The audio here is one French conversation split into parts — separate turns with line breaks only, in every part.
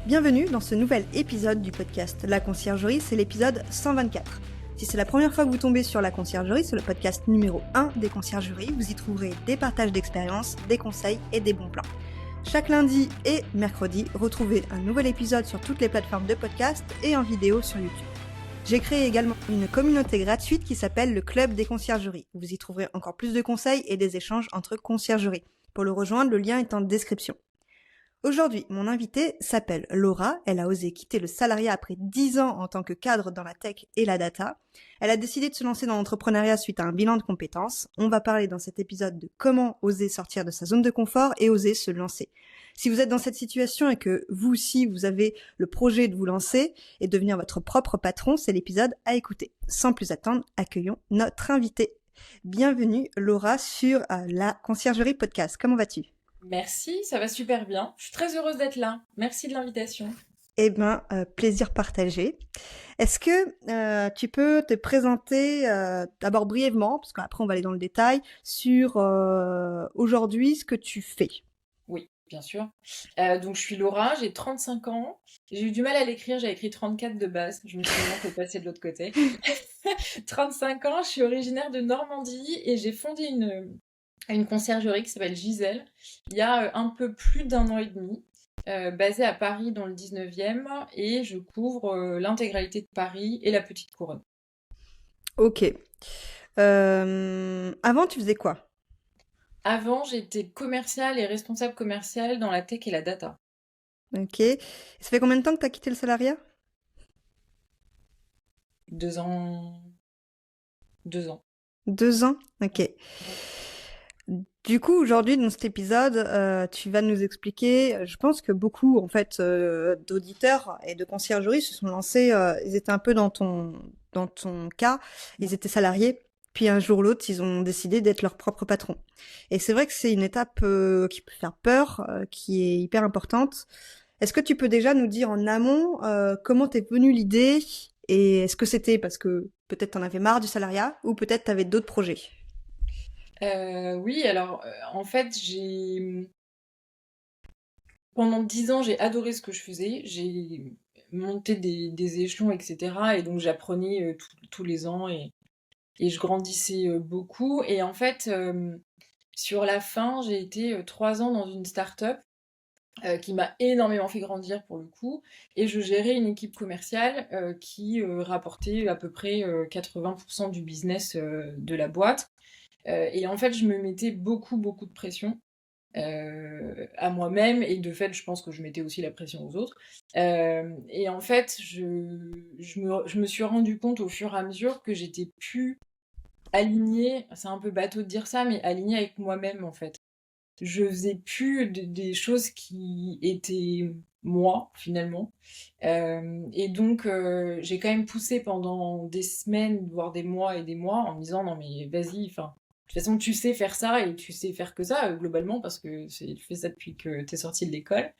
Bienvenue dans ce nouvel épisode du podcast La Conciergerie, c'est l'épisode 124. Si c'est la première fois que vous tombez sur La Conciergerie, c'est le podcast numéro 1 des conciergeries, vous y trouverez des partages d'expériences, des conseils et des bons plans. Chaque lundi et mercredi, retrouvez un nouvel épisode sur toutes les plateformes de podcast et en vidéo sur YouTube. J'ai créé également une communauté gratuite qui s'appelle le Club des Conciergeries. Vous y trouverez encore plus de conseils et des échanges entre conciergeries. Pour le rejoindre, le lien est en description. Aujourd'hui, mon invitée s'appelle Laura. Elle a osé quitter le salariat après 10 ans en tant que cadre dans la tech et la data. Elle a décidé de se lancer dans l'entrepreneuriat suite à un bilan de compétences. On va parler dans cet épisode de comment oser sortir de sa zone de confort et oser se lancer. Si vous êtes dans cette situation et que vous aussi, vous avez le projet de vous lancer et devenir votre propre patron, c'est l'épisode à écouter. Sans plus attendre, accueillons notre invitée. Bienvenue Laura sur la Conciergerie Podcast. Comment vas-tu ?
Merci, ça va super bien. Je suis très heureuse d'être là. Merci de l'invitation.
Eh bien, plaisir partagé. Est-ce que tu peux te présenter d'abord brièvement, parce qu'après on va aller dans le détail, sur aujourd'hui ce que tu fais ?
Oui, bien sûr. Donc je suis Laura, j'ai 35 ans. J'ai eu du mal à l'écrire, j'avais écrit 34 de base. Je me suis dit non, faut passer de l'autre côté. 35 ans, je suis originaire de Normandie et j'ai fondé une conciergerie qui s'appelle Gisèle il y a un peu plus d'1 an et demi. Basée à Paris dans le 19e et je couvre l'intégralité de Paris et la petite couronne.
Ok. Avant, tu faisais quoi ?
Avant, j'étais commerciale et responsable commerciale dans la tech et la data.
Ok. Et ça fait combien de temps que tu as quitté le salariat ?
2 ans. 2 ans.
2 ans ? Ok. Du coup, aujourd'hui, dans cet épisode, tu vas nous expliquer, je pense que beaucoup, en fait, d'auditeurs et de conciergeries se sont lancés, ils étaient un peu dans ton cas, ils étaient salariés, puis un jour ou l'autre, ils ont décidé d'être leur propre patron. Et c'est vrai que c'est une étape qui peut faire peur, qui est hyper importante. Est-ce que tu peux déjà nous dire en amont comment t'es venue l'idée et est-ce que c'était parce que peut-être t'en avais marre du salariat ou peut-être t'avais d'autres projets ?
Oui, alors en fait, pendant 10 ans, j'ai adoré ce que je faisais. J'ai monté des échelons, etc. Et donc j'apprenais tous les ans et je grandissais beaucoup. Et en fait, sur la fin, j'ai été 3 ans dans une start-up qui m'a énormément fait grandir pour le coup. Et je gérais une équipe commerciale qui rapportait à peu près 80% du business de la boîte. Et en fait, je me mettais beaucoup, beaucoup de pression à moi-même, et de fait, je pense que je mettais aussi la pression aux autres. Et en fait, je me suis rendu compte au fur et à mesure que j'étais plus alignée, c'est un peu bateau de dire ça, mais alignée avec moi-même, en fait. Je faisais plus des choses qui étaient moi, finalement. Et donc, j'ai quand même poussé pendant des semaines, voire des mois et des mois, en me disant, non mais vas-y, enfin, de toute façon, tu sais faire ça et tu sais faire que ça, globalement, parce que tu fais ça depuis que t'es sortie de l'école.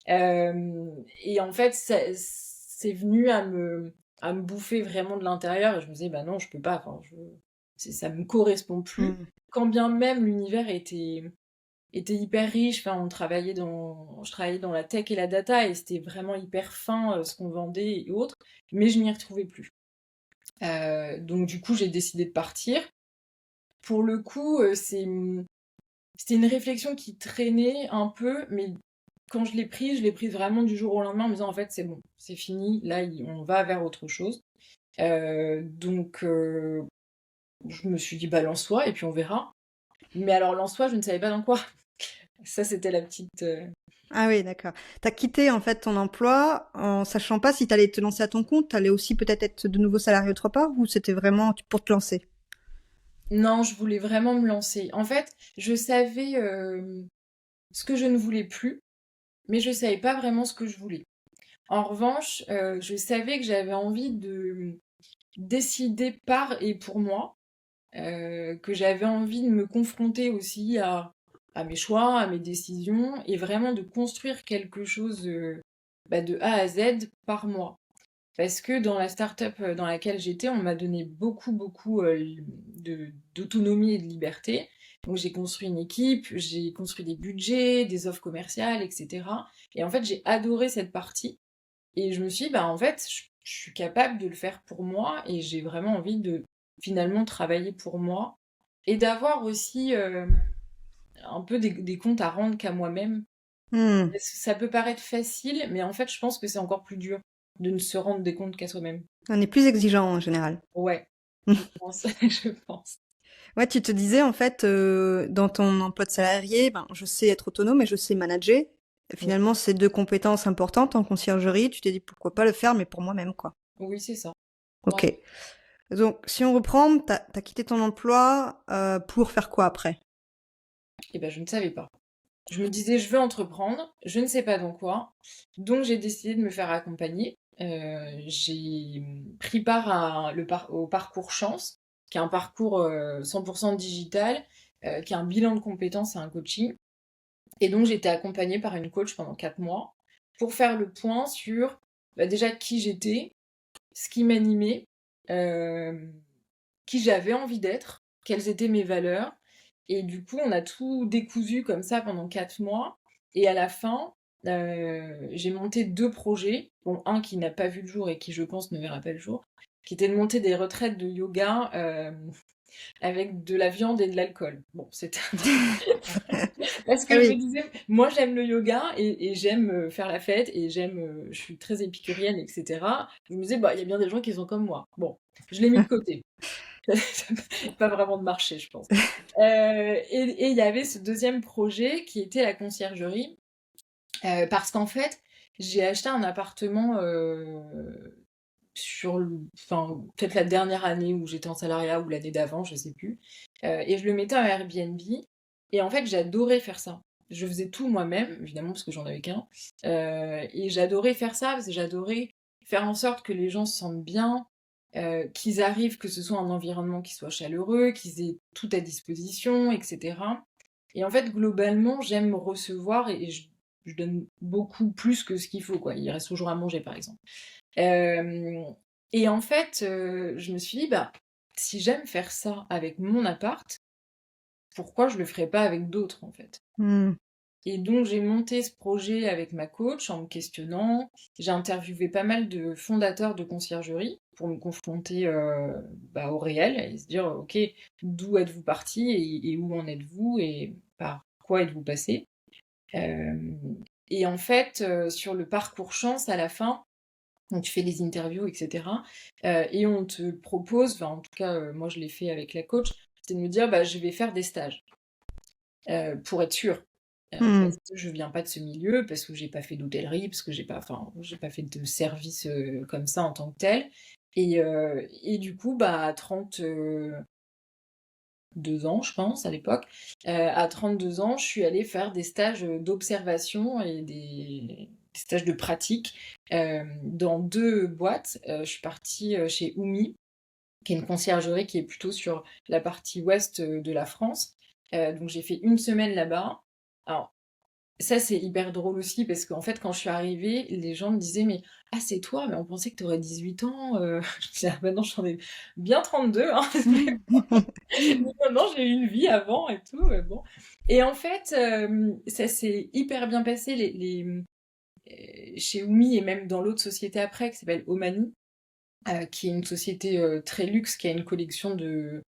Et en fait, c'est venu à me bouffer vraiment de l'intérieur, et je me disais, bah non, je peux pas, enfin, ça me correspond plus. Quand bien même l'univers était hyper riche, enfin, je travaillais dans la tech et la data, et c'était vraiment hyper fin ce qu'on vendait et autres, mais je m'y retrouvais plus. Donc du coup, j'ai décidé de partir. Pour le coup, c'était une réflexion qui traînait un peu, mais quand je l'ai prise vraiment du jour au lendemain en me disant, en fait, c'est bon, c'est fini, là, on va vers autre chose. Donc, je me suis dit, bah, lance-toi, et puis on verra. Mais alors, lance-toi, je ne savais pas dans quoi. Ça, c'était la petite...
Ah oui, d'accord. T'as quitté en fait ton emploi en sachant pas si t'allais te lancer à ton compte, t'allais aussi peut-être être de nouveau salarié autre part ou c'était vraiment pour te lancer?
Non, je voulais vraiment me lancer. En fait, je savais ce que je ne voulais plus, mais je savais pas vraiment ce que je voulais. En revanche, je savais que j'avais envie de décider par et pour moi, que j'avais envie de me confronter aussi à mes choix, à mes décisions, et vraiment de construire quelque chose de A à Z par moi. Parce que dans la start-up dans laquelle j'étais, on m'a donné beaucoup, beaucoup d'autonomie et de liberté. Donc j'ai construit une équipe, j'ai construit des budgets, des offres commerciales, etc. Et en fait, j'ai adoré cette partie. Et je me suis dit, bah, en fait, je suis capable de le faire pour moi et j'ai vraiment envie de finalement travailler pour moi et d'avoir aussi un peu des comptes à rendre qu'à moi-même.
Hmm.
Parce que ça peut paraître facile, mais en fait, je pense que c'est encore plus dur de ne se rendre des comptes qu'à soi-même.
On est plus exigeant en général.
Ouais, je pense, je pense.
Ouais, tu te disais en fait, dans ton emploi de salarié, ben, je sais être autonome et je sais manager.
Oui,
Finalement, c'est deux compétences importantes en conciergerie. Tu t'es dit pourquoi pas le faire, mais pour moi-même, quoi.
oui, c'est ça. Ouais.
Ok. Donc, si on reprend, t'as quitté ton emploi pour faire quoi après?
Et ben, je ne savais pas. Je me disais, je veux entreprendre, je ne sais pas dans quoi. Donc, j'ai décidé de me faire accompagner. J'ai pris part au parcours Chance, qui est un parcours 100% digital, qui a un bilan de compétences et un coaching. Et donc, j'ai été accompagnée par une coach pendant 4 mois pour faire le point sur bah, déjà qui j'étais, ce qui m'animait, euh, qui j'avais envie d'être, quelles étaient mes valeurs. Et du coup, on a tout décousu comme ça pendant 4 mois. Et à la fin, j'ai monté 2 projets. Bon, un qui n'a pas vu le jour et qui, je pense, ne verra pas le jour, qui était de monter des retraites de yoga avec de la viande et de l'alcool. Bon, c'était un parce
Ah
que je me
oui.
disais, moi j'aime le yoga et j'aime faire la fête et je suis très épicurienne, etc. Je me disais, bah, il y a bien des gens qui sont comme moi. Bon, je l'ai mis de côté. Pas vraiment de marché, je pense. Et il y avait ce deuxième projet qui était la conciergerie, parce qu'en fait, j'ai acheté un appartement enfin, peut-être la dernière année où j'étais en salariat ou l'année d'avant, je sais plus, et je le mettais en Airbnb. Et en fait, j'adorais faire ça. Je faisais tout moi-même, évidemment, parce que j'en avais qu'un. Et j'adorais faire ça, parce que j'adorais faire en sorte que les gens se sentent bien, qu'ils arrivent, que ce soit un environnement qui soit chaleureux, qu'ils aient tout à disposition, etc. Et en fait, globalement, j'aime recevoir et je donne beaucoup plus que ce qu'il faut, quoi. Il reste toujours à manger, par exemple. Euh, et en fait, je me suis dit, bah, si j'aime faire ça avec mon appart, pourquoi je le ferais pas avec d'autres, en fait?
Hmm.
Et donc, j'ai monté ce projet avec ma coach en me questionnant. J'ai interviewé pas mal de fondateurs de conciergerie pour me confronter bah, au réel et se dire, OK, d'où êtes-vous parti et où en êtes-vous et par quoi êtes-vous passé? Euh, et en fait, sur le parcours chance, à la fin, donc tu fais des interviews, etc. Et on te propose, enfin en tout cas, moi je l'ai fait avec la coach, c'est de me dire, bah, je vais faire des stages pour être sûre.
Hmm.
Parce que je viens pas de ce milieu, parce que j'ai pas fait d'hôtellerie, parce que j'ai pas fait de service comme ça en tant que tel. Et du coup, bah, à 2 ans, je pense, à l'époque. À 32 ans, je suis allée faire des stages d'observation et des stages de pratique dans 2 boîtes. Je suis partie chez Oumi, qui est une conciergerie qui est plutôt sur la partie ouest de la France. Donc j'ai fait une semaine là-bas. Alors, ça, c'est hyper drôle aussi parce qu'en fait, quand je suis arrivée, les gens me disaient, mais ah, c'est toi, mais on pensait que tu aurais 18 ans. Je disais, ah, ben non, j'en ai bien 32, hein. Non, j'ai eu une vie avant et tout, bon. Et en fait, ça s'est hyper bien passé chez Oumi et même dans l'autre société après qui s'appelle Omani, qui est une société très luxe, qui a une collection de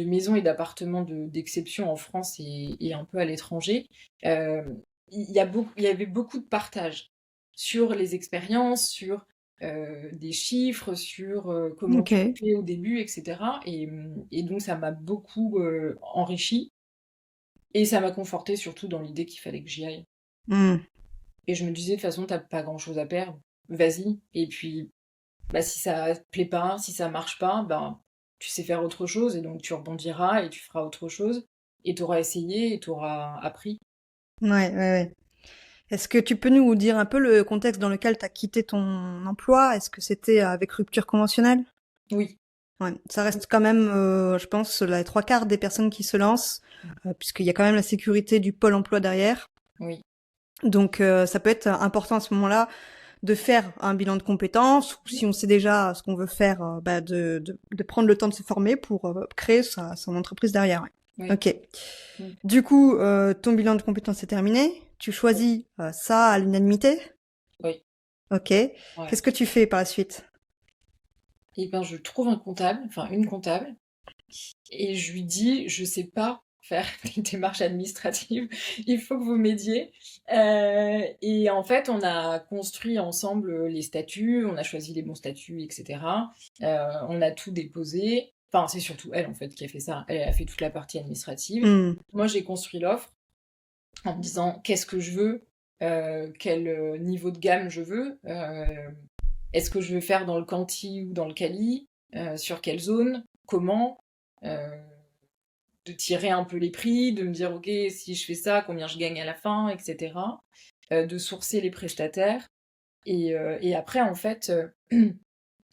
maisons et d'appartements d'exception en France et un peu à l'étranger. Euh, il y avait beaucoup de partage sur les expériences, sur des chiffres, sur comment tu
Ok.
fais au début, etc. Et donc ça m'a beaucoup enrichi et ça m'a conforté surtout dans l'idée qu'il fallait que j'y aille.
Hmm.
Et je me disais de toute façon, t'as pas grand-chose à perdre, vas-y. Et puis bah, si ça te plaît pas, si ça marche pas, ben, tu sais faire autre chose et donc tu rebondiras et tu feras autre chose et tu auras essayé et tu auras appris.
Ouais, ouais, ouais. Est-ce que tu peux nous dire un peu le contexte dans lequel tu as quitté ton emploi? Est-ce que c'était avec rupture conventionnelle?
Oui,
Ouais, ça reste quand même, je pense, les trois quarts des personnes qui se lancent, puisqu'il y a quand même la sécurité du pôle emploi derrière.
oui,
Donc, ça peut être important à ce moment-là de faire un bilan de compétences, ou si on sait déjà ce qu'on veut faire, bah de prendre le temps de se former pour créer son entreprise derrière. Ouais.
oui,
Ok.
oui,
Du coup, ton bilan de compétences est terminé. Tu
oui,
choisis ça à l'unanimité.
oui.
Ok.
Ouais.
Qu'est-ce que tu fais par la suite?
Et ben, je trouve un comptable, enfin une comptable, et je lui dis, je sais pas faire des démarches administratives, il faut que vous m'aidiez. Et en fait, on a construit ensemble les statuts, on a choisi les bons statuts, etc. On a tout déposé. Enfin, c'est surtout elle, en fait, qui a fait ça. Elle a fait toute la partie administrative.
Hmm.
Moi, j'ai construit l'offre en me disant qu'est-ce que je veux, quel niveau de gamme je veux, est-ce que je veux faire dans le quanti ou dans le quali, sur quelle zone, comment, euh, de tirer un peu les prix, de me dire ok si je fais ça combien je gagne à la fin, etc. De sourcer les prestataires et après en fait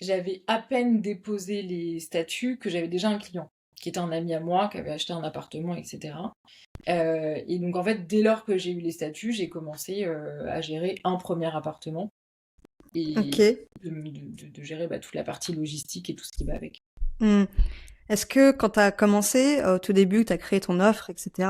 j'avais à peine déposé les statuts que j'avais déjà un client qui était un ami à moi qui avait acheté un appartement, etc. Et donc en fait dès lors que j'ai eu les statuts j'ai commencé à gérer un premier appartement
Ok.
et de gérer toute la partie logistique et tout ce qui va avec.
Hmm. Est-ce que quand tu as commencé, au tout début, tu as créé ton offre, etc.,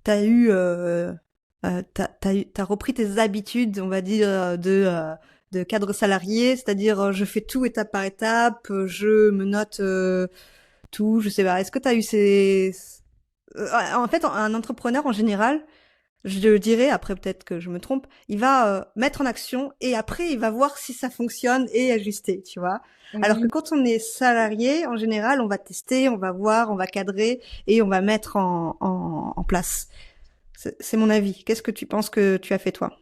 tu as t'as repris tes habitudes, on va dire, de cadre salarié, c'est-à-dire je fais tout étape par étape, je me note tout, je sais pas. Est-ce que tu as eu en fait, un entrepreneur en général, je dirais, après peut-être que je me trompe, il va mettre en action et après il va voir si ça fonctionne et ajuster, tu vois. Alors que
Oui,
quand on est salarié, en général, on va tester, on va voir, on va cadrer et on va mettre en place. C'est mon avis. Qu'est-ce que tu penses que tu as fait toi?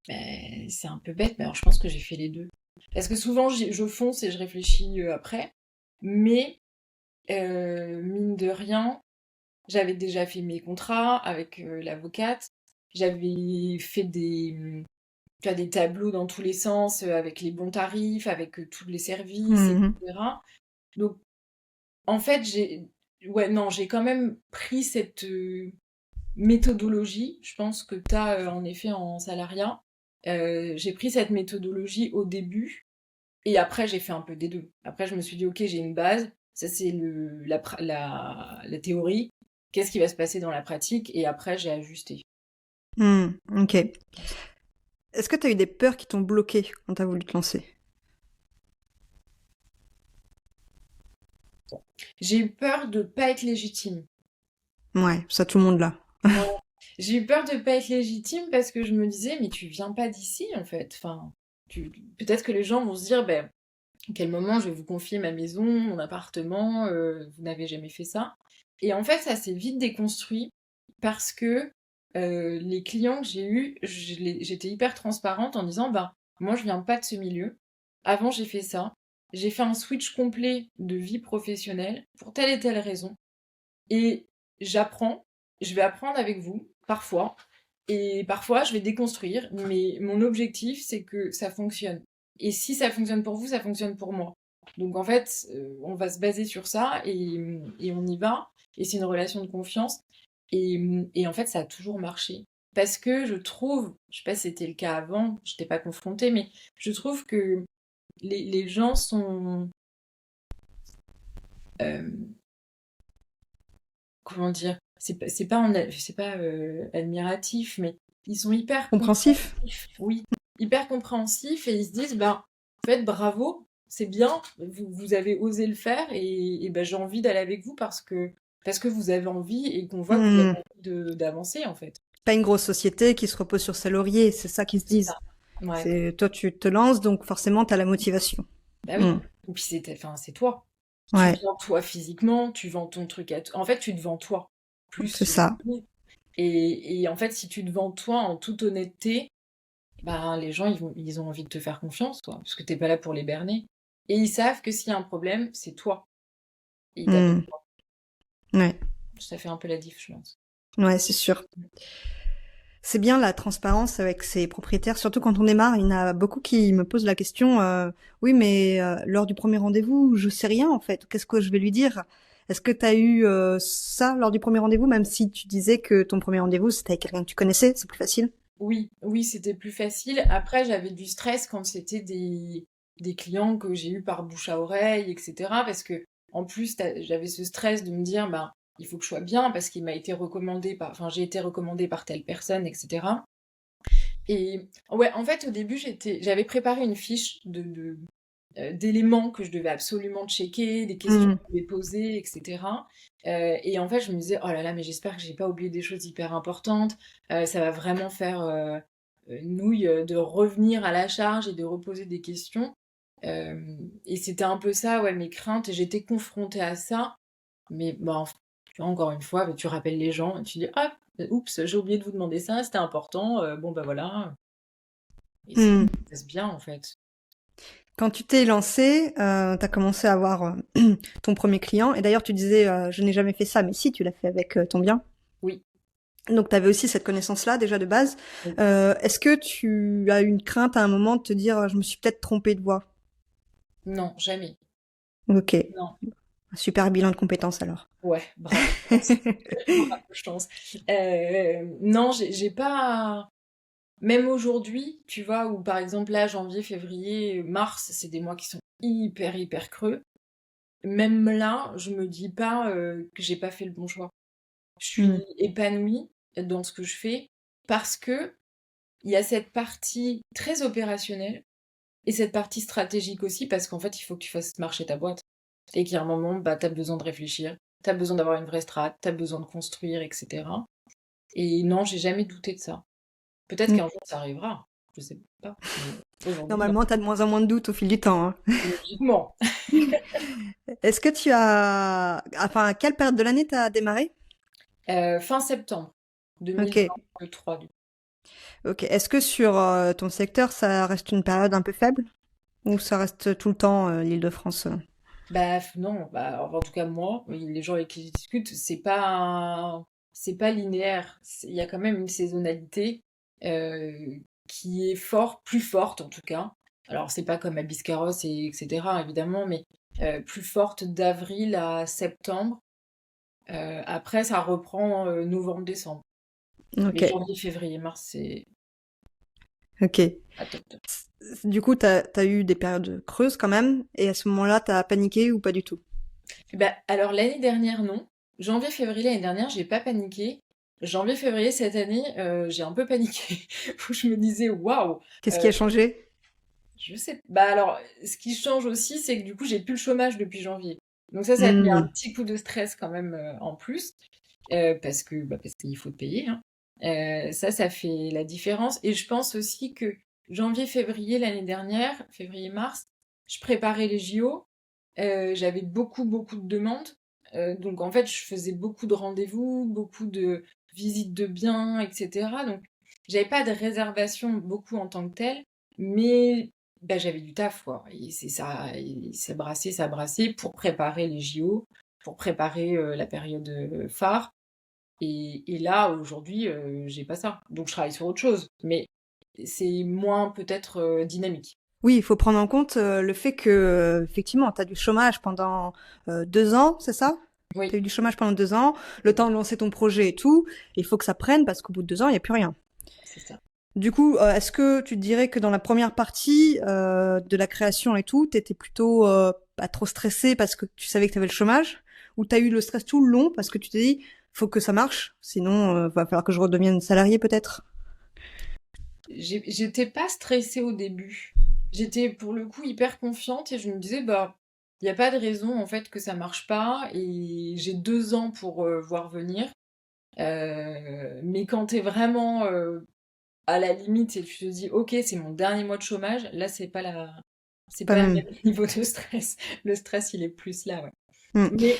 c'est un peu bête, mais alors je pense que j'ai fait les deux. Parce que souvent, je fonce et je réfléchis après. Mais, mine de rien, j'avais déjà fait mes contrats avec l'avocate. J'avais fait tu vois, des tableaux dans tous les sens, avec les bons tarifs, avec tous les services,
Mhm.
etc. Donc, en fait, ouais, non, j'ai quand même pris cette méthodologie. Je pense que tu as en effet en salariat. J'ai pris cette méthodologie au début et après j'ai fait un peu des deux. Après je me suis dit ok j'ai une base, ça c'est la théorie, qu'est-ce qui va se passer dans la pratique et après j'ai ajusté.
Ok. Est-ce que tu as eu des peurs qui t'ont bloqué quand tu as voulu te lancer?
J'ai eu peur de pas être légitime.
Ouais, ça tout le monde l'a.
Ouais. J'ai eu peur de pas être légitime parce que je me disais mais tu viens pas d'ici en fait. Enfin, peut-être que les gens vont se dire ben à quel moment je vais vous confier ma maison, mon appartement, vous n'avez jamais fait ça. Et en fait, ça s'est vite déconstruit parce que les clients que j'ai eus, j'étais hyper transparente en disant, bah, moi je viens pas de ce milieu. Avant, j'ai fait ça. J'ai fait un switch complet de vie professionnelle pour telle et telle raison. Et j'apprends, je vais apprendre avec vous, parfois. Et parfois, je vais déconstruire, mais mon objectif, c'est que ça fonctionne. Et si ça fonctionne pour vous, ça fonctionne pour moi. Donc en fait, on va se baser sur ça et on y va. Et c'est une relation de confiance. Et en fait, ça a toujours marché. Parce que je trouve, je sais pas si c'était le cas avant, je n'étais pas confrontée, mais je trouve que les gens sont, euh, comment dire, c'est pas admiratif, mais ils sont hyper
Compréhensif?
compréhensifs, oui, hyper compréhensifs et ils se disent, bah, en fait, bravo, c'est bien, vous avez osé le faire et bah, j'ai envie d'aller avec vous parce que vous avez envie et qu'on voit que vous avez
Hmm.
envie d'avancer, en fait.
Pas une grosse société qui se repose sur ses lauriers, c'est ça qu'ils se
C'est ça.
disent.
Ouais,
C'est toi, tu te lances, donc forcément, tu as la motivation.
bah oui.
Hmm.
Et puis enfin, c'est toi. Tu te
Ouais,
vends toi physiquement, tu vends ton truc à toi. En fait, tu te vends toi.
c'est
Plus.
ça.
Et en fait, si tu te vends toi en toute honnêteté, ben, les gens, ils ont envie de te faire confiance, quoi, parce que t'es pas là pour les berner. Et ils savent que s'il y a un problème, c'est toi. Et ils t'appellent
Hmm.
toi.
Ouais,
Ça fait un peu la diff, je pense.
ouais, c'est sûr. C'est bien la transparence avec ses propriétaires, surtout quand on démarre. Il y en a beaucoup qui me posent la question, oui, mais lors du premier rendez-vous, je sais rien en fait. Qu'est-ce que je vais lui dire? Est-ce que tu as eu ça lors du premier rendez-vous, même si tu disais que ton premier rendez-vous, c'était avec quelqu'un que tu connaissais, c'est plus facile?
Oui, oui, c'était plus facile. Après, j'avais du stress quand c'était des clients que j'ai eu par bouche à oreille, etc. Parce que, en plus, j'avais ce stress de me dire, bah, il faut que je sois bien parce qu'il m'a été recommandé par, enfin, j'ai été recommandée par telle personne, etc. Et ouais, en fait, au début, j'avais préparé une fiche d'éléments que je devais absolument checker, des questions
Hmm.
que je devais poser, etc. Et en fait, je me disais, oh là là, mais j'espère que j'ai pas oublié des choses hyper importantes. Ça va vraiment faire nouille de revenir à la charge et de reposer des questions. Euh, et c'était un peu ça, ouais, mes craintes. Et j'étais confrontée à ça. Mais bon, tu vois, encore une fois, bah, tu rappelles les gens, et tu dis, ah, oups, j'ai oublié de vous demander ça, c'était important. Bon, bah voilà. Et ça
Hmm.
se passe bien, en fait.
Quand tu t'es lancé, tu as commencé à avoir ton premier client. Et d'ailleurs, tu disais, je n'ai jamais fait ça, mais si, tu l'as fait avec ton bien.
Oui.
Donc, tu avais aussi cette connaissance-là déjà de base.
Oui.
Est-ce que tu as eu une crainte à un moment de te dire, je me suis peut-être trompée de voie?
Non, jamais.
Ok,
Non.
super bilan de compétences alors.
Ouais, bravo, chance. Bravo, chance. Non, j'ai pas. Même aujourd'hui, tu vois, où par exemple là, janvier, février, mars, c'est des mois qui sont hyper, hyper creux. Même là, je me dis pas que j'ai pas fait le bon choix. Je
Hmm.
suis épanouie dans ce que je fais parce que il y a cette partie très opérationnelle et cette partie stratégique aussi parce qu'en fait, il faut que tu fasses marcher ta boîte. Et qu'il y a un moment, bah, tu as besoin de réfléchir, tu as besoin d'avoir une vraie strat, tu as besoin de construire, etc. Et non, j'ai jamais douté de ça. Peut-être
Hmm.
qu'un jour ça arrivera, je sais pas. Mais aujourd'hui, non.
Normalement, tu as de moins en moins de doutes au fil du temps, hein.
Logiquement.
Est-ce que tu as... Enfin, à quelle période de l'année tu as démarré?
Fin septembre
Ok,
2023, du coup.
ok. Est-ce que sur ton secteur, ça reste une période un peu faible? Ou ça reste tout le temps l'Île-de-France?
Bah non, bah, en tout cas moi, oui, les gens avec qui je discute, c'est pas linéaire. Il y a quand même une saisonnalité euh, qui est plus forte en tout cas. Alors c'est pas comme à Biscarrosse et etc. évidemment, mais plus forte d'avril à septembre. Après ça reprend novembre-décembre.
Ok,
Mais janvier, février, mars c'est
ok.
pas top top.
Du coup, t'as eu des périodes creuses quand même, et à ce moment-là, t'as paniqué ou pas du tout?
Bah, alors l'année dernière, non. Janvier-février l'année dernière, j'ai pas paniqué. Janvier-février cette année, j'ai un peu paniqué. Où je me disais, waouh,
Qu'est-ce qui
euh,
a changé?
je sais. Bah alors, ce qui change aussi, c'est que du coup, j'ai plus le chômage depuis janvier. Donc ça a mis un
Hmm.
petit coup de stress quand même en plus, parce qu'il faut te payer, hein. Ça fait la différence. Et je pense aussi que janvier-février l'année dernière, février-mars, je préparais les JO. J'avais beaucoup, beaucoup de demandes. Donc en fait, je faisais beaucoup de rendez-vous, beaucoup de visites de biens, etc. Donc j'avais pas de réservation beaucoup en tant que telle, mais bah, j'avais du taf, quoi. Et c'est ça, et ça brassé pour préparer les JO, pour préparer la période phare. Et là, aujourd'hui, j'ai pas ça. Donc je travaille sur autre chose, mais c'est moins peut-être dynamique.
Oui, il faut prendre en compte le fait que, effectivement, t'as du chômage pendant 2 ans, c'est ça? T'as
Oui,
eu du chômage pendant 2 ans, le temps de lancer ton projet et tout. Il faut que ça prenne parce qu'au bout de 2 ans, il n'y a plus rien.
c'est ça.
Du coup, est-ce que tu te dirais que dans la première partie de la création et tout, t'étais plutôt pas trop stressé parce que tu savais que t'avais le chômage, ou t'as eu le stress tout le long parce que tu t'es dit, faut que ça marche, sinon va falloir que je redevienne salarié peut-être.
J'étais pas stressée au début. J'étais pour le coup hyper confiante et je me disais, bah, il n'y a pas de raison en fait que ça marche pas et j'ai 2 ans pour voir venir. Mais quand t'es vraiment à la limite et tu te dis, ok, c'est mon dernier mois de chômage, là c'est
Pas
pas le
même.
même niveau de stress. Le stress, il est plus là, ouais.
Hmm.
Mais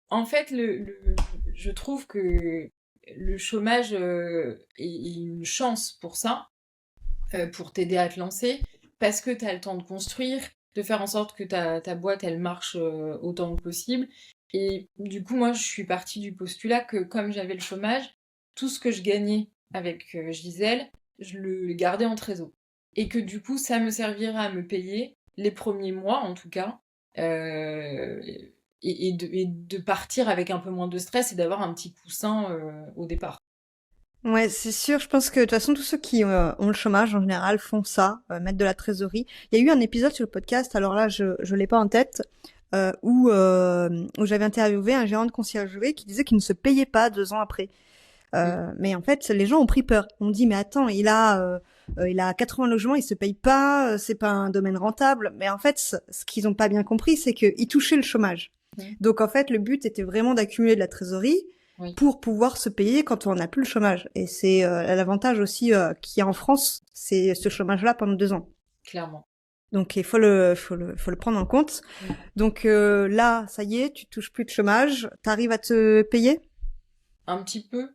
en fait, je trouve que le chômage est une chance pour ça pour t'aider à te lancer, parce que tu as le temps de construire, de faire en sorte que ta boîte, elle marche autant que possible. Et du coup, moi, je suis partie du postulat que comme j'avais le chômage, tout ce que je gagnais avec Gisèle, je le gardais en trésor. Et que du coup, ça me servirait à me payer les premiers mois, en tout cas, euh, et de partir avec un peu moins de stress et d'avoir un petit coussin au départ.
Ouais, c'est sûr. Je pense que de toute façon, tous ceux qui ont le chômage en général font ça, mettre de la trésorerie. Il y a eu un épisode sur le podcast, alors là, je l'ai pas en tête, où j'avais interviewé un gérant de conciergerie qui disait qu'il ne se payait pas 2 ans après.
Mm.
Mais en fait, les gens ont pris peur. On dit, mais attends, il a il a 80 logements, il se paye pas, c'est pas un domaine rentable. Mais en fait, ce qu'ils ont pas bien compris, c'est qu'ils touchaient le chômage.
Mmh.
Donc en fait, le but était vraiment d'accumuler de la trésorerie
Oui,
pour pouvoir se payer quand on n'a plus le chômage. Et c'est l'avantage aussi qu'il y a en France, c'est ce chômage-là pendant 2 ans.
clairement.
Donc il faut le prendre en compte.
Mmh.
Donc là, ça y est, tu touches plus de chômage, t'arrives à te payer.
Un petit peu,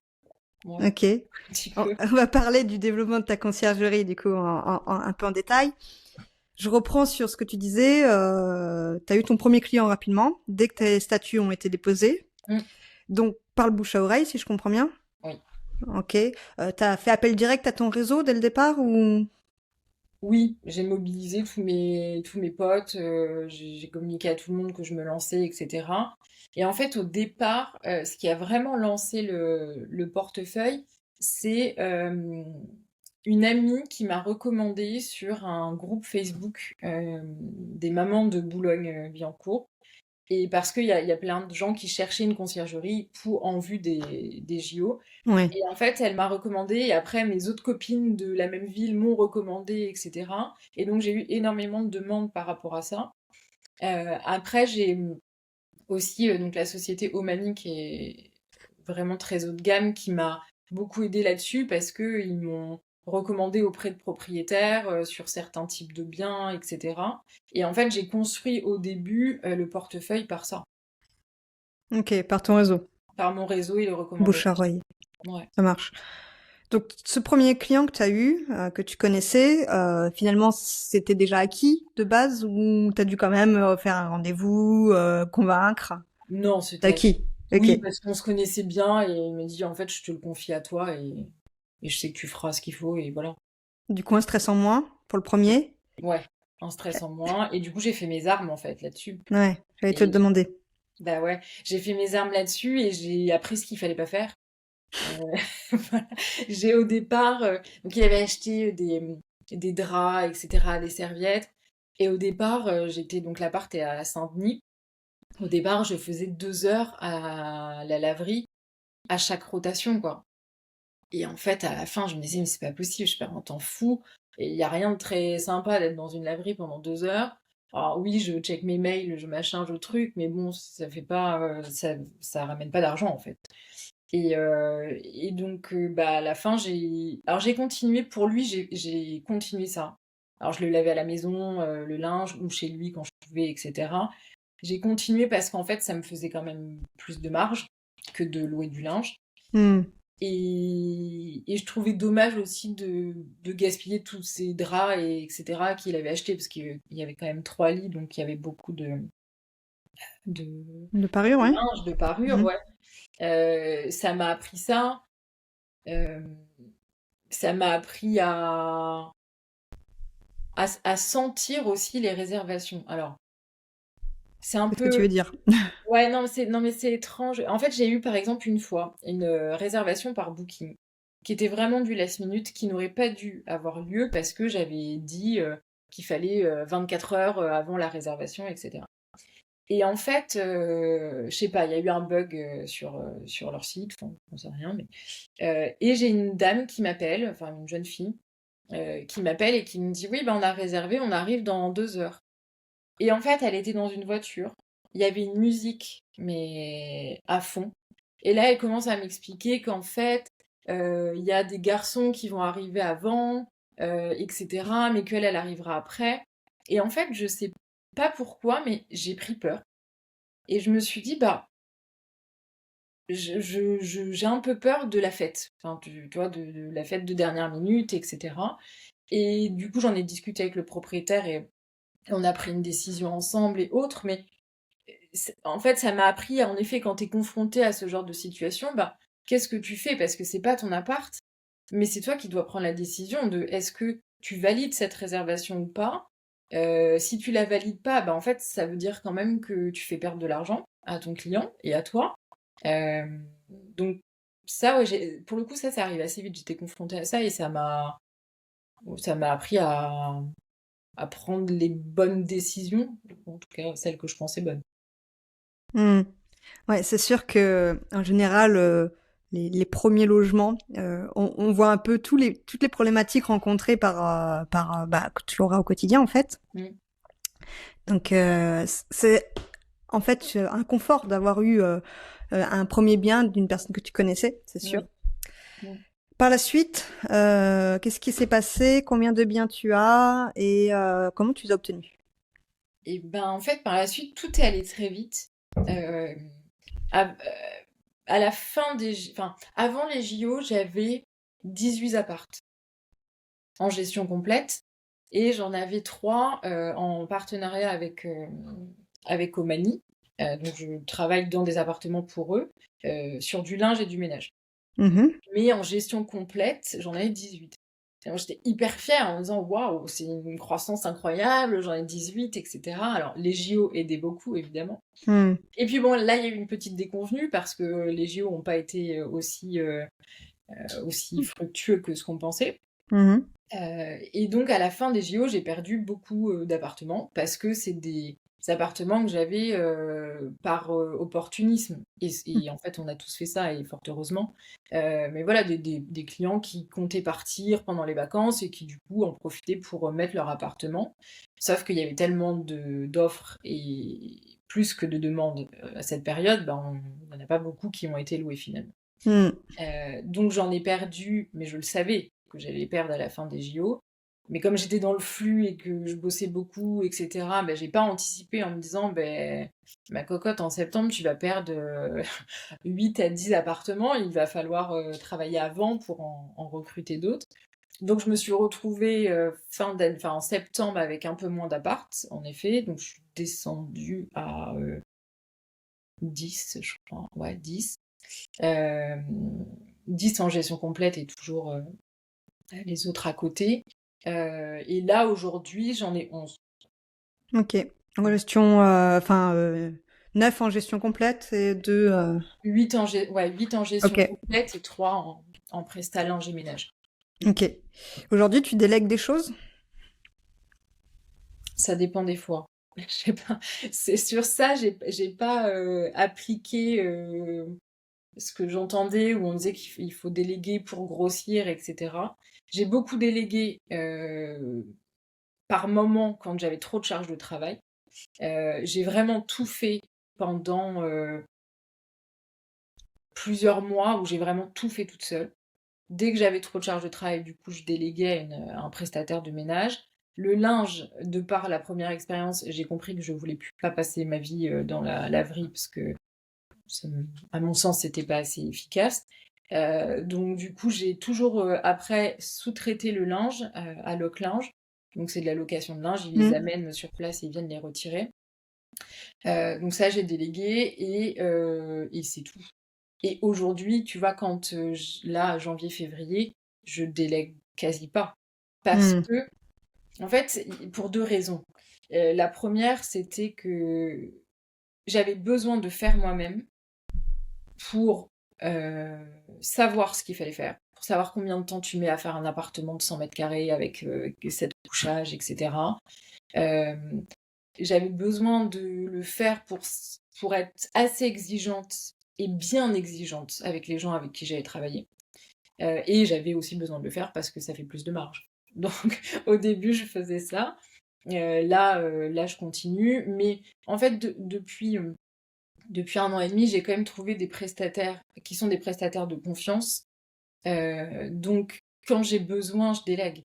ouais,
Ok.
un petit
On
peu.
on va parler du développement de ta conciergerie du coup un peu en détail. Je reprends sur ce que tu disais. Tu as eu ton premier client rapidement dès que tes statuts ont été déposés.
Mmh.
Donc par le bouche à oreille, si je comprends bien.
Oui.
Ok. T'as fait appel direct à ton réseau dès le départ ou?
Oui, j'ai mobilisé tous mes potes, j'ai communiqué à tout le monde que je me lançais, etc. Et en fait, au départ, ce qui a vraiment lancé le portefeuille, c'est une amie qui m'a recommandé sur un groupe Facebook des mamans de Boulogne-Billancourt. Et parce qu'il y a plein de gens qui cherchaient une conciergerie en vue des JO.
Ouais.
Et en fait, elle m'a recommandé, et après, mes autres copines de la même ville m'ont recommandé, etc. Et donc, j'ai eu énormément de demandes par rapport à ça. Après, j'ai aussi donc la société Omami, qui est vraiment très haut de gamme, qui m'a beaucoup aidé là-dessus, parce qu'ils m'ont recommandé auprès de propriétaires sur certains types de biens, etc. Et en fait, j'ai construit au début le portefeuille par ça,
Ok, par ton réseau.
par mon réseau et les
Bouche à
recommandations.
oreille.
Ouais.
Ça marche. Donc, ce premier client que tu as eu, que tu connaissais, finalement, c'était déjà acquis de base ou tu as dû quand même faire un rendez-vous, convaincre?
Non,
T'as
c'était acquis.
acquis. Ok.
Oui, parce qu'on se connaissait bien et il m'a dit en fait je te le confie à toi et je sais que tu feras ce qu'il faut et voilà.
Du coup, un stress en moins pour le premier?
Ouais, un stress en moins. Et du coup j'ai fait mes armes en fait là-dessus.
Ouais, j'allais te le
Et
demander.
bah ouais, j'ai fait mes armes là-dessus et j'ai appris ce qu'il fallait pas faire. Voilà. J'ai au départ, donc il avait acheté des draps, etc., des serviettes. Et au départ, j'étais donc l'appart est à Saint-Denis. Au départ, je faisais 2 heures à la laverie à chaque rotation, quoi. Et en fait, à la fin, je me disais, mais c'est pas possible, je perds un temps fou. Et il y a rien de très sympa d'être dans une laverie pendant 2 heures. Alors oui, je check mes mails, je machin, je truc, mais bon, ça fait pas, ça ramène pas d'argent en fait. Et donc, bah, à la fin, alors j'ai continué pour lui, j'ai continué ça. Alors je le lavais à la maison, le linge, ou chez lui quand je pouvais, etc. J'ai continué parce qu'en fait, ça me faisait quand même plus de marge que de louer du linge.
Hmm.
Et je trouvais dommage aussi de gaspiller tous ces draps, etc. qu'il avait achetés, parce qu'il y avait quand même 3 lits, donc il y avait beaucoup de
De parure, ouais.
linge, de parures,
Mhm.
ouais. Ça m'a appris ça. euh, Ça m'a appris à sentir aussi les réservations. Alors, c'est un
Qu'est-ce que tu veux
peu...
dire?
Ouais, non, mais c'est étrange. En fait, j'ai eu par exemple une fois une réservation par Booking qui était vraiment du last minute, qui n'aurait pas dû avoir lieu parce que j'avais dit qu'il fallait 24 heures avant la réservation, etc. Et en fait, je sais pas, il y a eu un bug sur leur site, enfin, on sait rien, mais et j'ai une dame qui m'appelle, enfin une jeune fille, qui m'appelle et qui me dit oui, ben on a réservé, on arrive dans 2 heures. Et en fait, elle était dans une voiture. Il y avait une musique, mais à fond. Et là, elle commence à m'expliquer qu'en fait, il y a des garçons qui vont arriver avant, etc., mais qu'elle, elle arrivera après. Et en fait, je sais pas pourquoi, mais j'ai pris peur. Et je me suis dit, bah, j'ai un peu peur de la fête. Enfin, tu vois, de la fête de dernière minute, etc. Et du coup, j'en ai discuté avec le propriétaire et on a pris une décision ensemble et autres, mais en fait, ça m'a appris, en effet, quand t'es confronté à ce genre de situation, bah, qu'est-ce que tu fais? Parce que c'est pas ton appart, mais c'est toi qui dois prendre la décision de est-ce que tu valides cette réservation ou pas? Si tu la valides pas, bah, en fait, ça veut dire quand même que tu fais perdre de l'argent à ton client et à toi. Euh, donc, ça, ouais, pour le coup, ça arrive assez vite. J'étais confrontée à ça et ça m'a appris à prendre les bonnes décisions, en tout cas celles que je pensais bonnes.
Hmm. Ouais, c'est sûr que en général, les premiers logements, on voit un peu toutes les problématiques rencontrées que tu auras au quotidien en fait. Donc c'est en fait un confort d'avoir eu un premier bien d'une personne que tu connaissais, c'est sûr. Par la suite, qu'est-ce qui s'est passé? Combien de biens tu as et comment tu les as obtenus?
Et ben en fait, par la suite, tout est allé très vite. À la fin avant les JO, j'avais 18 appartes en gestion complète et j'en avais 3 en partenariat avec Omani. Donc je travaille dans des appartements pour eux, sur du linge et du ménage. Mais en gestion complète, j'en avais 18. Et moi, j'étais hyper fière en me disant waouh, c'est une croissance incroyable, j'en ai 18, etc. Alors, les JO aidaient beaucoup, évidemment. Et puis bon, là, il y a eu une petite déconvenue parce que les JO n'ont pas été aussi fructueux que ce qu'on pensait. Et donc, à la fin des JO, j'ai perdu beaucoup d'appartements parce que c'est des appartements que j'avais par opportunisme. Et en fait, on a tous fait ça, et fort heureusement. Mais voilà, des clients qui comptaient partir pendant les vacances et qui, du coup, en profitaient pour mettre leur appartement. Sauf qu'il y avait tellement d'offres et plus que de demandes à cette période, il n'y en a pas beaucoup qui ont été loués finalement. Donc j'en ai perdu, mais je le savais que j'allais les perdre à la fin des JO. Mais comme j'étais dans le flux et que je bossais beaucoup, etc., j'ai pas anticipé en me disant ma cocotte, en septembre, tu vas perdre 8 à 10 appartements, il va falloir travailler avant pour en recruter d'autres. Donc je me suis retrouvée en septembre avec un peu moins d'appart, en effet. Donc je suis descendue à 10, je crois. Ouais, 10. 10 en gestion complète et toujours les autres à côté. Et là, aujourd'hui, j'en ai 11.
Ok. En gestion, 9 en gestion complète et 2...
8 en gestion complète et 3 en presta linge et ménage.
Ok. Aujourd'hui, tu délègues des choses?
Ça dépend des fois. Je sais pas. C'est sur ça, j'ai pas appliqué ce que j'entendais où on disait qu'il faut déléguer pour grossir, etc. J'ai beaucoup délégué par moment quand j'avais trop de charge de travail. J'ai vraiment tout fait pendant plusieurs mois où j'ai vraiment tout fait toute seule. Dès que j'avais trop de charge de travail, du coup, je déléguais à un prestataire de ménage. Le linge, de par la première expérience, j'ai compris que je voulais plus pas passer ma vie dans la laverie parce que, à mon sens, c'était pas assez efficace. Donc, du coup, j'ai toujours après sous-traité le linge à Loc Linge. Donc, c'est de la location de linge. Ils les amènent sur place et ils viennent les retirer. Donc, ça, j'ai délégué et c'est tout. Et aujourd'hui, tu vois, quand là, janvier-février, je délègue quasi pas. Parce que, en fait, pour 2 raisons. La première, c'était que j'avais besoin de faire moi-même pour savoir ce qu'il fallait faire, pour savoir combien de temps tu mets à faire un appartement de 100 mètres carrés avec 7 couchages, etc. J'avais besoin de le faire pour être assez exigeante et bien exigeante avec les gens avec qui j'allais travailler. Et j'avais aussi besoin de le faire parce que ça fait plus de marge. Donc au début, je faisais ça. Là, je continue. Mais en fait, depuis 1 an et demi, j'ai quand même trouvé des prestataires qui sont des prestataires de confiance. Donc quand j'ai besoin, je délègue.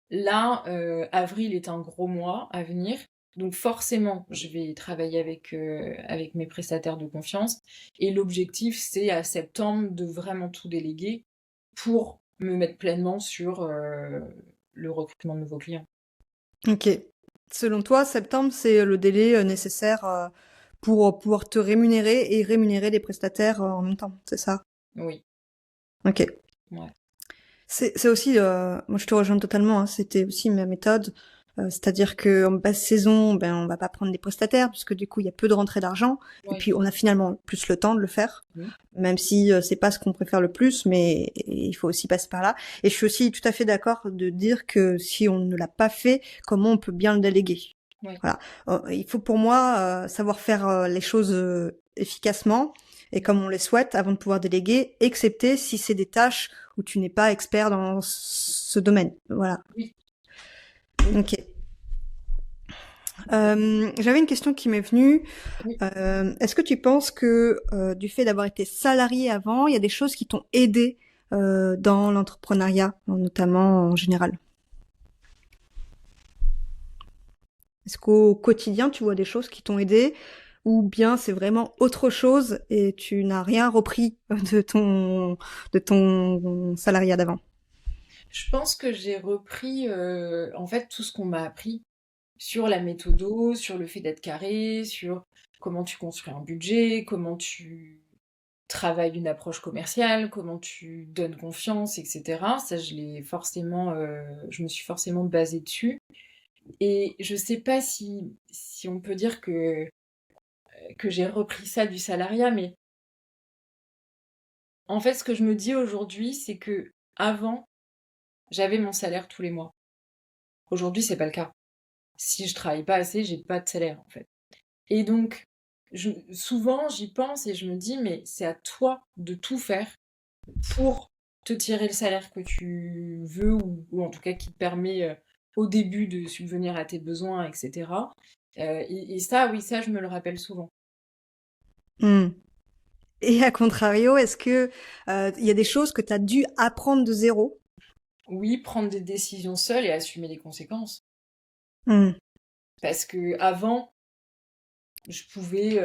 Là, avril est un gros mois à venir. Donc forcément, je vais travailler avec mes prestataires de confiance. Et l'objectif, c'est à septembre de vraiment tout déléguer pour me mettre pleinement sur le recrutement de nouveaux clients.
Ok. Selon toi, septembre, c'est le délai nécessaire pour pouvoir te rémunérer et rémunérer les prestataires en même temps, c'est ça?
Oui.
Ok.
Ouais.
C'est aussi, moi je te rejoins totalement, hein, c'était aussi ma méthode. C'est-à-dire que en basse saison, on va pas prendre des prestataires puisque du coup il y a peu de rentrée d'argent et puis on a finalement plus le temps de le faire, même si c'est pas ce qu'on préfère le plus, mais il faut aussi passer par là. Et je suis aussi tout à fait d'accord de dire que si on ne l'a pas fait, comment on peut bien le déléguer. Voilà. Il faut pour moi savoir faire les choses efficacement, et comme on les souhaite avant de pouvoir déléguer, excepté si c'est des tâches où tu n'es pas expert dans ce domaine. Voilà.
Oui.
Ok. J'avais une question qui m'est venue.
Oui.
Est-ce que tu penses que du fait d'avoir été salarié avant, il y a des choses qui t'ont aidé dans l'entrepreneuriat, notamment en général? Est-ce qu'au quotidien, tu vois des choses qui t'ont aidé ou bien c'est vraiment autre chose et tu n'as rien repris de ton salariat d'avant?
Je pense que j'ai repris en fait tout ce qu'on m'a appris sur la méthodo, sur le fait d'être carré, sur comment tu construis un budget, comment tu travailles une approche commerciale, comment tu donnes confiance, etc. Ça, je me suis forcément basée dessus. Et je sais pas si on peut dire que j'ai repris ça du salariat, mais en fait, ce que je me dis aujourd'hui, c'est que avant, j'avais mon salaire tous les mois. Aujourd'hui, c'est pas le cas. Si je travaille pas assez, j'ai pas de salaire, en fait. Et donc, souvent, j'y pense et je me dis, mais c'est à toi de tout faire pour te tirer le salaire que tu veux ou en tout cas qui te permet au début de subvenir à tes besoins, etc. Et ça, oui, ça, je me le rappelle souvent.
Hmm. Et à contrario, est-ce que il y a des choses que tu as dû apprendre de zéro?
Oui, prendre des décisions seule et assumer les conséquences.
Hmm.
Parce que avant, je pouvais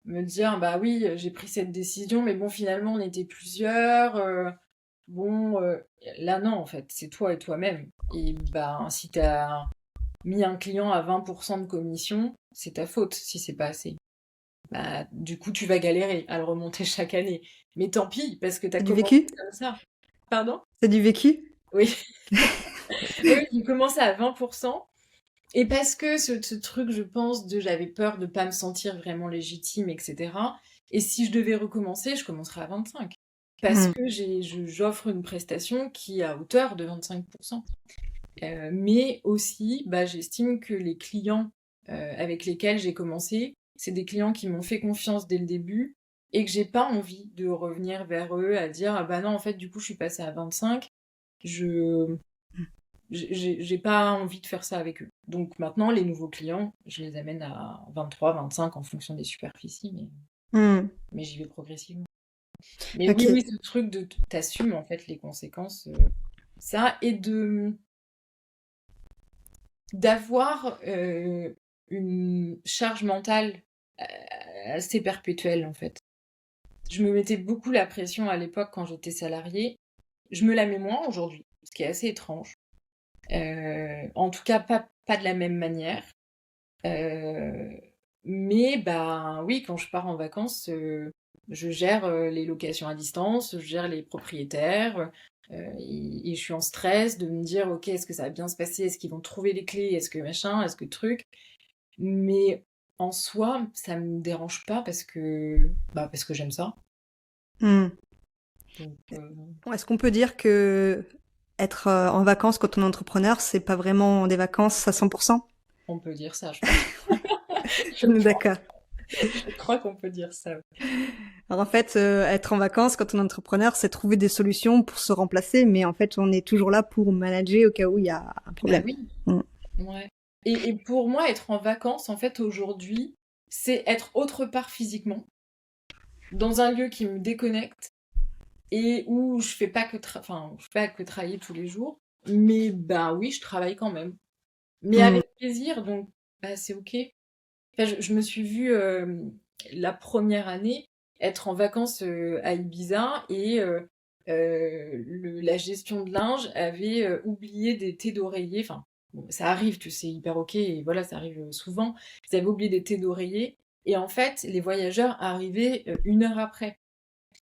me dire, bah oui, j'ai pris cette décision, mais bon, finalement, on était plusieurs. Bon, là, non, en fait, c'est toi et toi-même. Et bah, si t'as mis un client à 20% de commission, c'est ta faute si c'est pas assez. Bah, du coup, tu vas galérer à le remonter chaque année. Mais tant pis, parce que t'as
C'est du
commencé
vécu?
comme ça. Pardon?
C'est du vécu?
Oui. Oui, j'ai commencé à 20%. Et parce que ce truc, je pense, j'avais peur de pas me sentir vraiment légitime, etc. Et si je devais recommencer, je commencerais à 25. Parce
Hmm.
que j'offre une prestation qui est à hauteur de 25%. Mais aussi, bah, j'estime que les clients avec lesquels j'ai commencé, c'est des clients qui m'ont fait confiance dès le début et que j'ai pas envie de revenir vers eux à dire ah bah non en fait du coup je suis passée à 25, je j'ai pas envie de faire ça avec eux. Donc maintenant les nouveaux clients, je les amène à 23, 25 en fonction des superficies,
Hmm.
mais j'y vais progressivement. Mais oui,
Ok.
oui, ce truc de t'assumes en fait les conséquences, ça et de d'avoir une charge mentale assez perpétuelle en fait. Je me mettais beaucoup la pression à l'époque quand j'étais salariée. Je me la mets moins aujourd'hui, ce qui est assez étrange. En tout cas, pas de la même manière. Euh, mais bah oui, quand je pars en vacances, je gère les locations à distance, je gère les propriétaires. Et je suis en stress de me dire, ok, est-ce que ça va bien se passer? Est-ce qu'ils vont trouver les clés? Est-ce que machin? Est-ce que truc? Mais en soi, ça me dérange pas parce que j'aime ça.
Hmm.
Donc,
Bon, est-ce qu'on peut dire que être en vacances quand on est entrepreneur, c'est pas vraiment des vacances à 100%?
on peut dire ça, je pense. Je
On est
pense,
d'accord.
je crois qu'on peut dire ça.
Alors en fait, être en vacances quand on est entrepreneur, c'est trouver des solutions pour se remplacer, mais en fait, on est toujours là pour manager au cas où il y a un
Bah
problème.
oui,
Mm.
ouais. Et pour moi, être en vacances, en fait, aujourd'hui, c'est être autre part physiquement, dans un lieu qui me déconnecte et où je fais pas enfin, je fais pas que travailler tous les jours. Mais bah oui, je travaille quand même. Mais
Mm.
avec plaisir, donc bah c'est ok. Enfin, je me suis vue la première année être en vacances à Ibiza et la gestion de linge avait oublié des thés d'oreiller. Enfin, bon, ça arrive, tu sais, hyper ok, et voilà, ça arrive souvent. Ils avaient oublié des thés d'oreiller et en fait, les voyageurs arrivaient 1 heure après.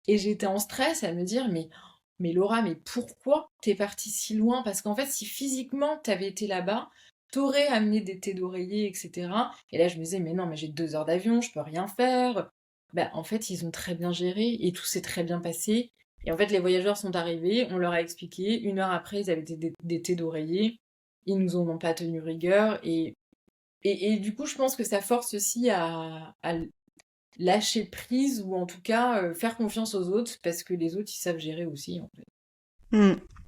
Et j'étais en stress à me dire, mais Laura, mais pourquoi t'es partie si loin? Parce qu'en fait, si physiquement t'avais été là-bas, t'aurais amené des thés d'oreiller, etc. Et là, je me disais, mais non, mais j'ai 2 heures d'avion, je peux rien faire. Bah, en fait, ils ont très bien géré et tout s'est très bien passé. Et en fait, les voyageurs sont arrivés, on leur a expliqué. 1 heure après, ils avaient des thés d'oreiller. Ils nous en ont pas tenu rigueur. Et du coup, je pense que ça force aussi à lâcher prise ou en tout cas faire confiance aux autres parce que les autres, ils savent gérer aussi, en fait.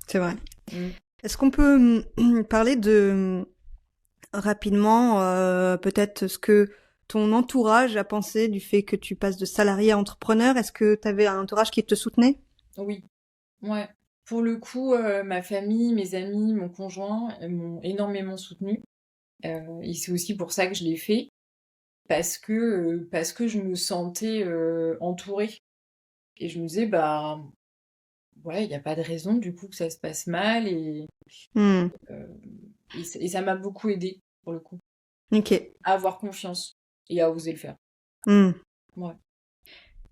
C'est vrai.
Mm.
Est-ce qu'on peut parler de rapidement peut-être ce que ton entourage a pensé du fait que tu passes de salarié à entrepreneur? Est-ce que tu avais un entourage qui te soutenait?
Oui, ouais. Pour le coup, ma famille, mes amis, mon conjoint m'ont énormément soutenue. Et c'est aussi pour ça que je l'ai fait, parce que je me sentais entourée. Et je me disais, bah ouais, il n'y a pas de raison du coup que ça se passe mal.
Hmm.
Euh, et ça m'a beaucoup aidé pour le coup,
Ok.
à avoir confiance et à oser le faire.
Hmm.
Ouais.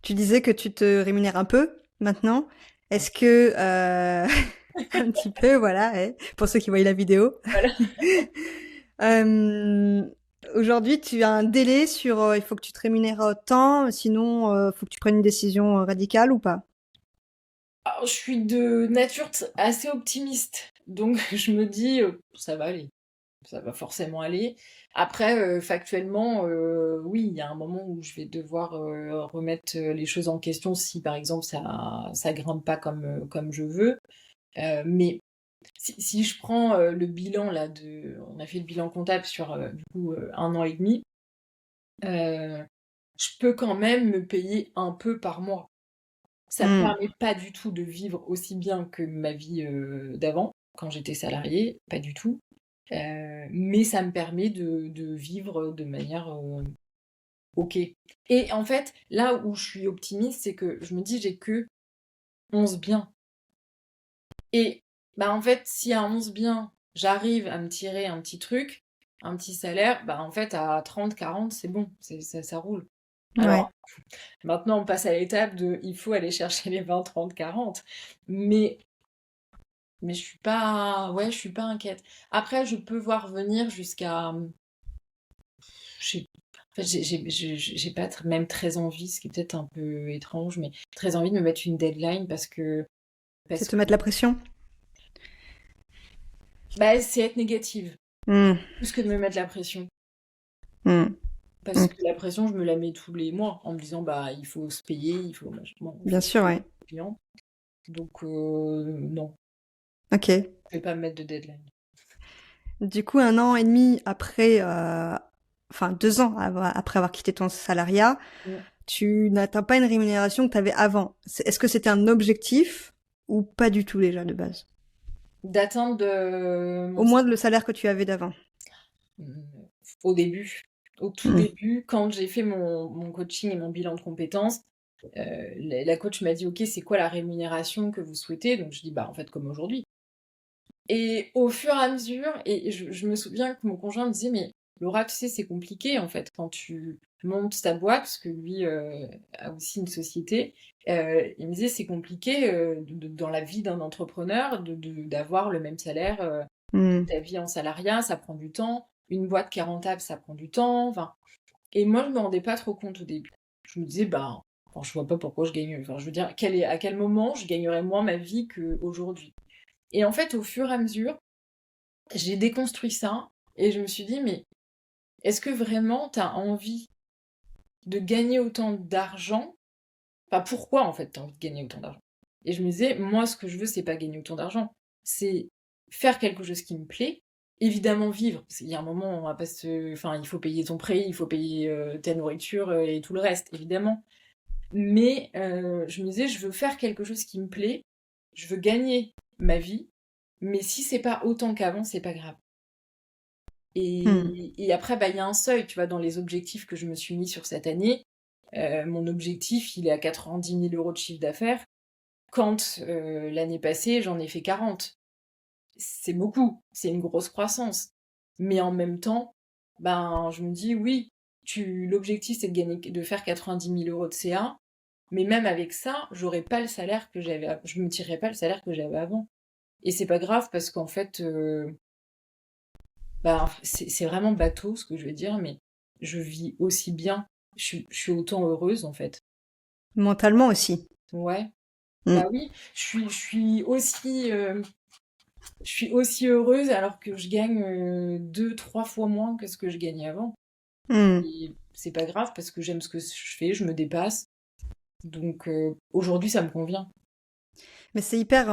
Tu disais que tu te rémunères un peu maintenant. Est-ce que un petit peu, voilà, pour ceux qui voient la vidéo.
Voilà.
Euh, Aujourd'hui, tu as un délai sur il faut que tu te rémunères autant, sinon faut que tu prennes une décision radicale ou pas?
Alors, je suis de nature assez optimiste, donc je me dis, ça va aller. Ça va forcément aller. Après, factuellement, oui, il y a un moment où je vais devoir remettre les choses en question si, par exemple, ça grimpe pas comme je veux. Mais si je prends le bilan là on a fait le bilan comptable sur du coup 1 an et demi, euh, je peux quand même me payer un peu par mois. Ça me
Hmm.
permet pas du tout de vivre aussi bien que ma vie d'avant, quand j'étais salariée, pas du tout. Mais ça me permet de vivre de manière ok. Et en fait, là où je suis optimiste, c'est que je me dis j'ai que 11 biens. Et bah en fait, si à 11 biens, j'arrive à me tirer un petit truc, un petit salaire, bah en fait à 30, 40, c'est bon, ça roule.
Ouais.
Alors maintenant on passe à l'étape de il faut aller chercher les 20, 30, 40. Mais je suis pas inquiète. Après, je peux voir venir jusqu'à, j'ai en fait, j'ai pas même très envie, ce qui est peut-être un peu étrange, mais très envie de me mettre une deadline
C'est
parce
te
que
mettre la pression?
bah, c'est être négative,
Hmm.
plus que de me mettre la pression.
Hmm.
Parce
Hmm.
que la pression, je me la mets tous les mois en me disant bah il faut se payer, bon, il
Bien
faut
sûr,
payer
ouais.
les clients. Donc non,
Ok.
je vais pas me mettre de deadline.
Du coup, 1 an et demi après, enfin 2 ans après avoir quitté ton salariat,
Mm.
tu n'atteins pas une rémunération que tu avais avant. Est-ce que c'était un objectif ou pas du tout déjà de base?
D'atteindre de
Au
mon
moins le salaire que tu avais d'avant.
Mmh, au début, au tout
Hmm.
début, quand j'ai fait mon coaching et mon bilan de compétences, la coach m'a dit: «OK, c'est quoi la rémunération que vous souhaitez?» Donc je dis: «Bah, en fait, comme aujourd'hui». Et au fur et à mesure je me souviens que mon conjoint me disait: «Mais Laura, tu sais, c'est compliqué, en fait, quand tu montes ta boîte», parce que lui, a aussi une société. Il me disait: «C'est compliqué, dans la vie d'un entrepreneur d'avoir le même salaire,
Hmm.
ta vie en salariat, ça prend du temps. Une boîte qui est rentable, ça prend du temps. Enfin, et moi, je me rendais pas trop compte au début. Je me disais, bah, enfin, je vois pas pourquoi je gagne. Enfin, je veux dire, à quel moment je gagnerais moins ma vie qu'aujourd'hui. Et en fait, au fur et à mesure, j'ai déconstruit ça et je me suis dit, mais est-ce que vraiment tu as envie de gagner autant d'argent? Enfin, pourquoi en fait tu as envie de gagner autant d'argent? Et je me disais, moi, ce que je veux, c'est pas gagner autant d'argent. C'est faire quelque chose qui me plaît, évidemment vivre. Parce qu'il y a un moment, on va pas se... Enfin, il faut payer ton prêt, il faut payer ta nourriture et tout le reste, évidemment. Mais je me disais, je veux faire quelque chose qui me plaît, je veux gagner ma vie, mais si c'est pas autant qu'avant, c'est pas grave.
Hmm.
Et après, bah, il y a un seuil, tu vois, dans les objectifs que je me suis mis sur cette année. Mon objectif, il est à 90 000 € de chiffre d'affaires. Quand l'année passée, j'en ai fait 40. C'est beaucoup, c'est une grosse croissance. Mais en même temps, ben, je me dis, oui, l'objectif c'est de faire 90 000 € de CA, mais même avec ça, j'aurais pas le salaire que j'avais, je me tirerais pas le salaire que j'avais avant. Et c'est pas grave parce qu'en fait, ben, c'est vraiment bateau ce que je veux dire, mais je vis aussi bien, je suis autant heureuse en fait.
Mentalement aussi.
Ouais,
Hmm.
bah oui, je suis aussi heureuse alors que je gagne 2, 3 fois moins que ce que je gagnais avant.
Hmm.
Et c'est pas grave parce que j'aime ce que je fais, je me dépasse. Donc aujourd'hui, ça me convient.
Mais c'est hyper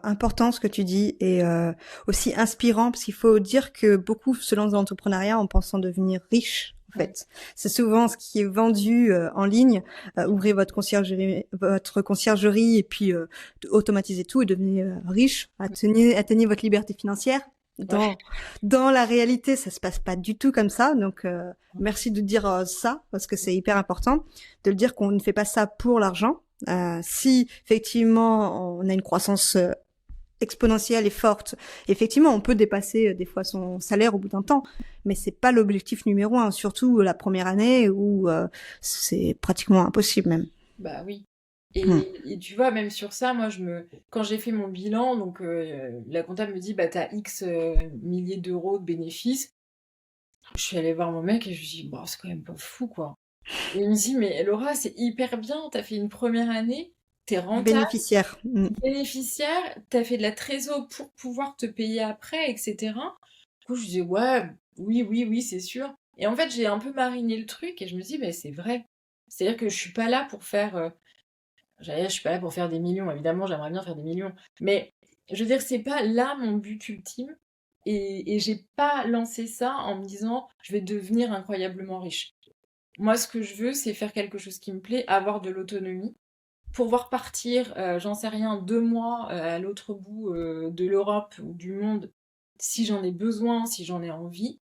important ce que tu dis et aussi inspirant parce qu'il faut dire que beaucoup se lancent dans l'entrepreneuriat en pensant devenir riche. En
Ouais.
fait, c'est souvent ce qui est vendu en ligne. Ouvrez votre conciergerie et puis automatisez tout et devenez riche. Atteignez votre liberté financière.
Ouais.
Dans la réalité, ça se passe pas du tout comme ça. Donc, merci de dire ça parce que c'est hyper important de le dire qu'on ne fait pas ça pour l'argent. Si effectivement on a une croissance exponentielle et forte, effectivement on peut dépasser des fois son salaire au bout d'un temps, mais c'est pas l'objectif numéro un, surtout la première année où c'est pratiquement impossible même.
Bah oui.
Hmm.
Et tu vois, même sur ça, quand j'ai fait mon bilan, donc la comptable me dit, bah t'as X milliers d'euros de bénéfices. Je suis allée voir mon mec et je lui dis, bon, c'est quand même pas fou, quoi. Et il me dit, mais Laura, c'est hyper bien, t'as fait une première année, t'es rentable,
Bénéficiaire. Hmm.
bénéficiaire, t'as fait de la trésor pour pouvoir te payer après, etc. Du coup, je dis, ouais, oui, oui, oui, c'est sûr. Et en fait, j'ai un peu mariné le truc et je me dis, bah, c'est vrai. C'est-à-dire que je suis pas là pour faire, j'allais dire, je suis pas là pour faire des millions. Évidemment, j'aimerais bien faire des millions. Mais je veux dire, c'est pas là mon but ultime. Et j'ai pas lancé ça en me disant, je vais devenir incroyablement riche. Moi, ce que je veux, c'est faire quelque chose qui me plaît, avoir de l'autonomie, pouvoir partir, j'en sais rien, 2 mois à l'autre bout de l'Europe ou du monde, si j'en ai besoin, si j'en ai envie,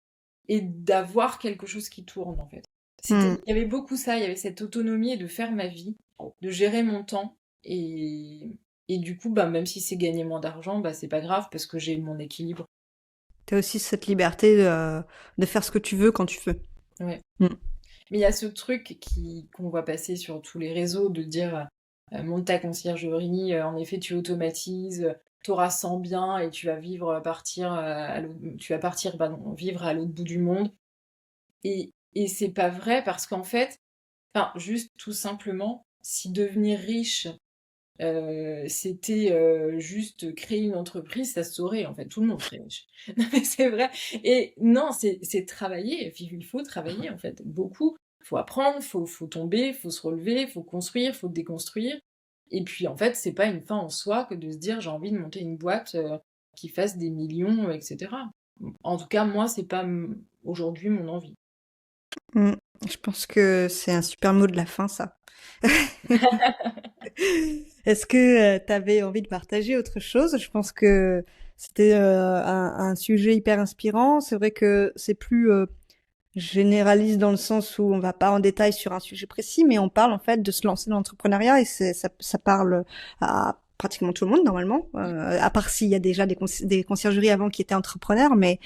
et d'avoir quelque chose qui tourne, en fait.
Hmm.
Il y avait beaucoup ça, il y avait cette autonomie et de faire ma vie, de gérer mon temps, et du coup, bah, même si c'est gagner moins d'argent, bah, c'est pas grave parce que j'ai mon équilibre.
T'as aussi cette liberté de faire ce que tu veux quand tu veux.
Ouais.
Hmm.
Mais il y a ce truc qu'on voit passer sur tous les réseaux de dire monte ta conciergerie, en effet tu automatises, t'auras 100 biens et tu vas partir vivre à l'autre bout du monde. Et c'est pas vrai parce qu'en fait, enfin juste tout simplement, si devenir riche c'était juste créer une entreprise, ça se saurait en fait, tout le monde serait riche. Non mais c'est vrai. Et non, c'est travailler, il faut travailler en fait, beaucoup. Faut apprendre, faut tomber, faut se relever, faut construire, faut déconstruire. Et puis en fait, c'est pas une fin en soi que de se dire j'ai envie de monter une boîte qui fasse des millions, etc. En tout cas, moi, c'est pas aujourd'hui mon envie.
Hmm. Je pense que c'est un super mot de la fin, ça. Est-ce que tu avais envie de partager autre chose? Je pense que c'était un sujet hyper inspirant. C'est vrai que c'est plus généraliste dans le sens où on va pas en détail sur un sujet précis, mais on parle en fait de se lancer dans l'entrepreneuriat et ça parle à pratiquement tout le monde normalement, à part s'il y a déjà des conciergeries avant qui étaient entrepreneurs, mais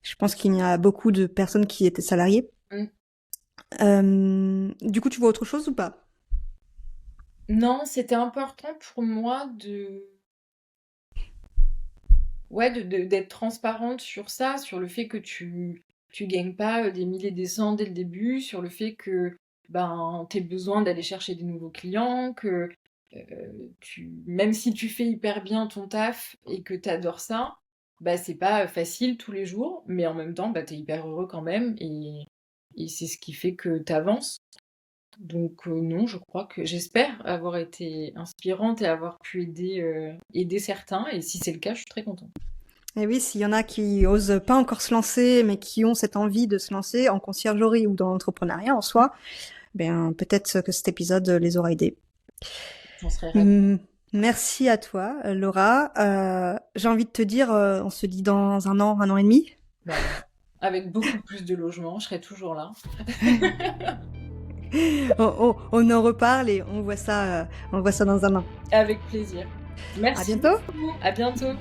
je pense qu'il y a beaucoup de personnes qui étaient salariées.
Mm.
Du coup, tu vois autre chose ou pas?
Non, c'était important pour moi d'être transparente sur ça, sur le fait que tu gagnes pas des milliers des cents dès le début, sur le fait que ben t'aies besoin d'aller chercher des nouveaux clients, que même si tu fais hyper bien ton taf et que t'adores ça, bah c'est pas facile tous les jours, mais en même temps bah t'es hyper heureux quand même et c'est ce qui fait que t'avances. Donc non, je crois que j'espère avoir été inspirante et avoir pu aider certains. Et si c'est le cas, je suis très contente.
Et oui, s'il y en a qui osent pas encore se lancer, mais qui ont cette envie de se lancer en conciergerie ou dans l'entrepreneuriat en soi, ben peut-être que cet épisode les aura aidés.
J'en serais ravie.
Merci à toi, Laura. J'ai envie de te dire, on se dit dans un an et demi.
Bah, avec beaucoup plus de logements, je serai toujours là.
On en reparle et on voit ça dans un an.
Avec plaisir.
À
Merci
bientôt.
beaucoup. À bientôt.